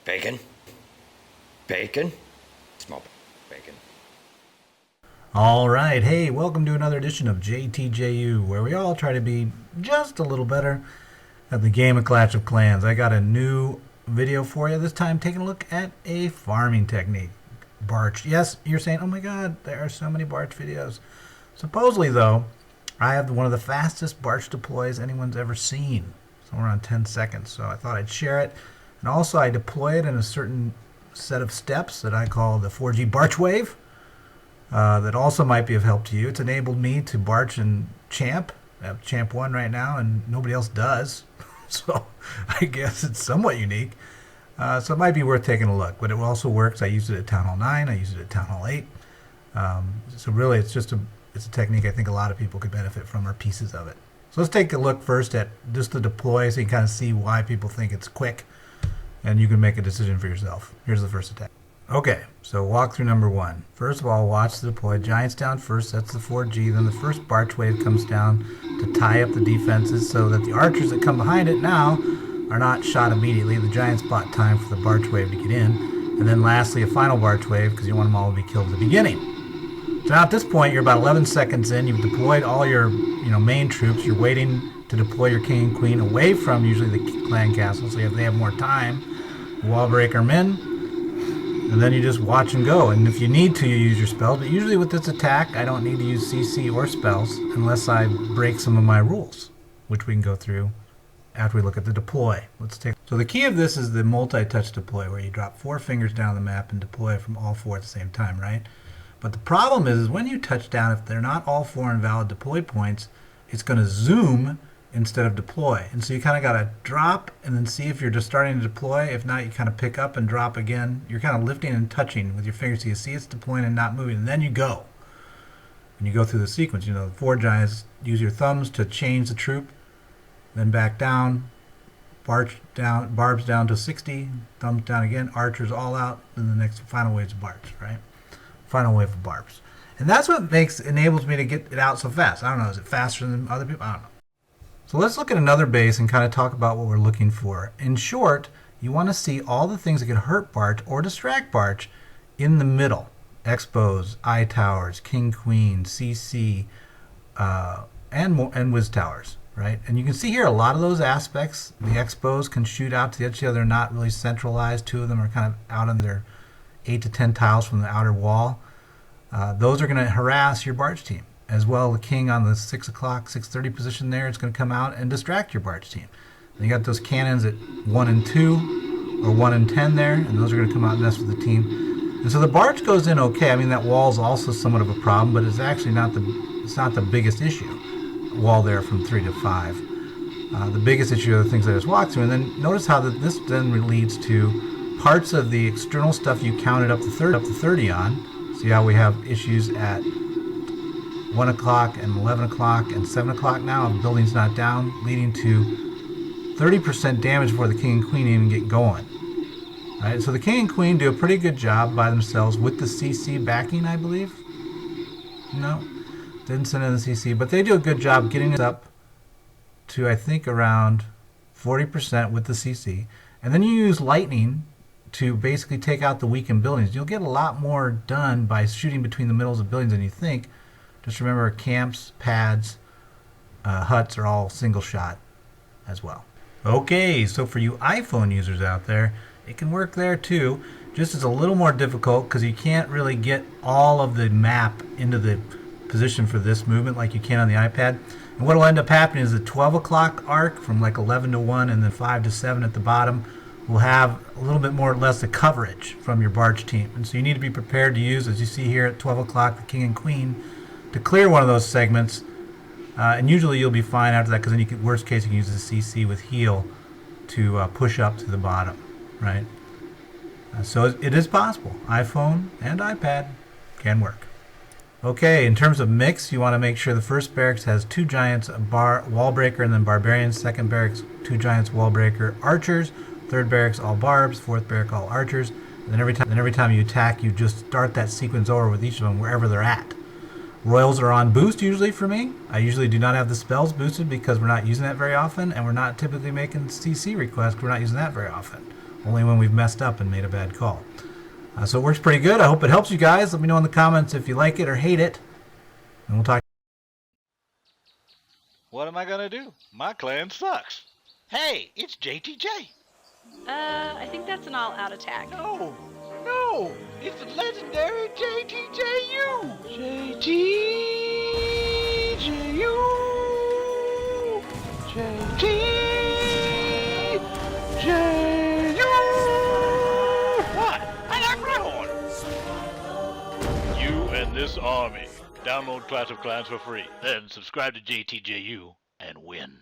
Bacon. Bacon. Small bacon. All right, hey, welcome to another edition of JTJU, where we all try to be just a little better at the game of Clash of Clans. I got a new video for you, this time taking a look at a farming technique. Barch. Yes, you're saying, oh my god, there are so many Barch videos. Supposedly, though, I have one of the fastest Barch deploys anyone's ever seen, somewhere around 10 seconds, so I thought I'd share it. And also, I deploy it in a certain set of steps that I call the 4G Barch Wave. That also might be of help to you. It's enabled me to Barch and Champ. I have Champ 1 right now, and nobody else does. So I guess it's somewhat unique. So it might be worth taking a look. But it also works. I used it at Town Hall 9. I used it at Town Hall 8. So really, it's a technique I think a lot of people could benefit from, or pieces of it. So let's take a look first at just the deploy so you can kind of see why people think it's quick. And you can make a decision for yourself. Here's the first attack. Okay, so walkthrough number 1. First of all, watch the deploy. Giants down first, that's the 4G. Then the first Barch wave comes down to tie up the defenses so that the archers that come behind it now are not shot immediately. The Giants bought time for the Barch wave to get in. And then lastly, a final Barch wave because you want them all to be killed at the beginning. So now at this point, you're about 11 seconds in. You've deployed all your main troops. You're waiting to deploy your king and queen away from usually the clan castle so they have more time. Wall break them in. And then you just watch and go. And if you need to, you use your spells. But usually with this attack, I don't need to use CC or spells unless I break some of my rules, which we can go through after we look at the deploy. So the key of this is the multi-touch deploy, where you drop 4 fingers down the map and deploy from all 4 at the same time, right? But the problem is when you touch down, if they're not all 4 invalid deploy points, it's going to zoom instead of deploy. And so you kind of got to drop and then see if you're just starting to deploy. If not, you kind of pick up and drop again. You're kind of lifting and touching with your fingers so you see it's deploying and not moving. And then you go. And you go through the sequence. The 4 giants, use your thumbs to change the troop, then back down, Barch down, barbs down to 60, thumbs down again, archers all out, then the next final wave is Barch, right? Final wave of barbs. And that's what enables me to get it out so fast. I don't know, is it faster than other people? I don't know. So let's look at another base and kind of talk about what we're looking for. In short, you want to see all the things that can hurt Barch or distract Barch in the middle. Expos, eye towers, king, queen, CC, and whiz towers, right? And you can see here a lot of those aspects. The expos can shoot out to the edge here. They're not really centralized. 2 of them are kind of out on their 8 to 10 tiles from the outer wall. Those are going to harass your Barch team. As well, the king on the 6 o'clock, 6:30 position there, it's going to come out and distract your Barch team. And you got those cannons at 1 and 2, or 1 and 10 there, and those are going to come out and mess with the team. And so the Barch goes in okay. I mean, that wall is also somewhat of a problem, but it's actually not the biggest issue. Wall there from 3 to 5. The biggest issue are the things I just walked through. And then notice how this then leads to parts of the external stuff you counted up to 30 on. See how we have issues at 1 o'clock and 11 o'clock and 7 o'clock now of buildings not down, leading to 30% damage before the king and queen even get going. Right? So the king and queen do a pretty good job by themselves with the CC backing, I believe. No, didn't send in the CC, but they do a good job getting it up to, I think, around 40% with the CC. And then you use lightning to basically take out the weakened buildings. You'll get a lot more done by shooting between the middles of buildings than you think. Just remember, camps, pads, huts are all single shot as well. Okay, so for you iPhone users out there, it can work there too. Just it's a little more difficult because you can't really get all of the map into the position for this movement like you can on the iPad. And what will end up happening is the 12 o'clock arc from like 11 to 1 and then 5 to 7 at the bottom will have a little bit more or less the coverage from your Barch team. And so you need to be prepared to use, as you see here at 12 o'clock, the king and queen, to clear one of those segments, and usually you'll be fine after that because then you can, worst case, you can use the CC with heal to push up to the bottom, right? So it is possible. iPhone and iPad can work. Okay, in terms of mix, you want to make sure the first barracks has 2 giants, a wall breaker, and then barbarians. Second barracks, 2 giants, wall breaker, archers. Third barracks, all barbs. Fourth barrack, all archers. And then every time you attack, you just start that sequence over with each of them wherever they're at. Royals are on boost usually for me. I usually do not have the spells boosted because we're not using that very often, and we're not typically making CC requests. We're not using that very often. only when we've messed up and made a bad call. So it works pretty good. I hope it helps you guys. Let me know in the comments if you like it or hate it, and we'll talk. What am I gonna do? My clan sucks. Hey, it's JTJ. I think that's an all-out attack. No, it's the legendary JTJU. JTJU. What? I like Wryhorn. You and this army. Download Clash of Clans for free. Then subscribe to JTJU and win.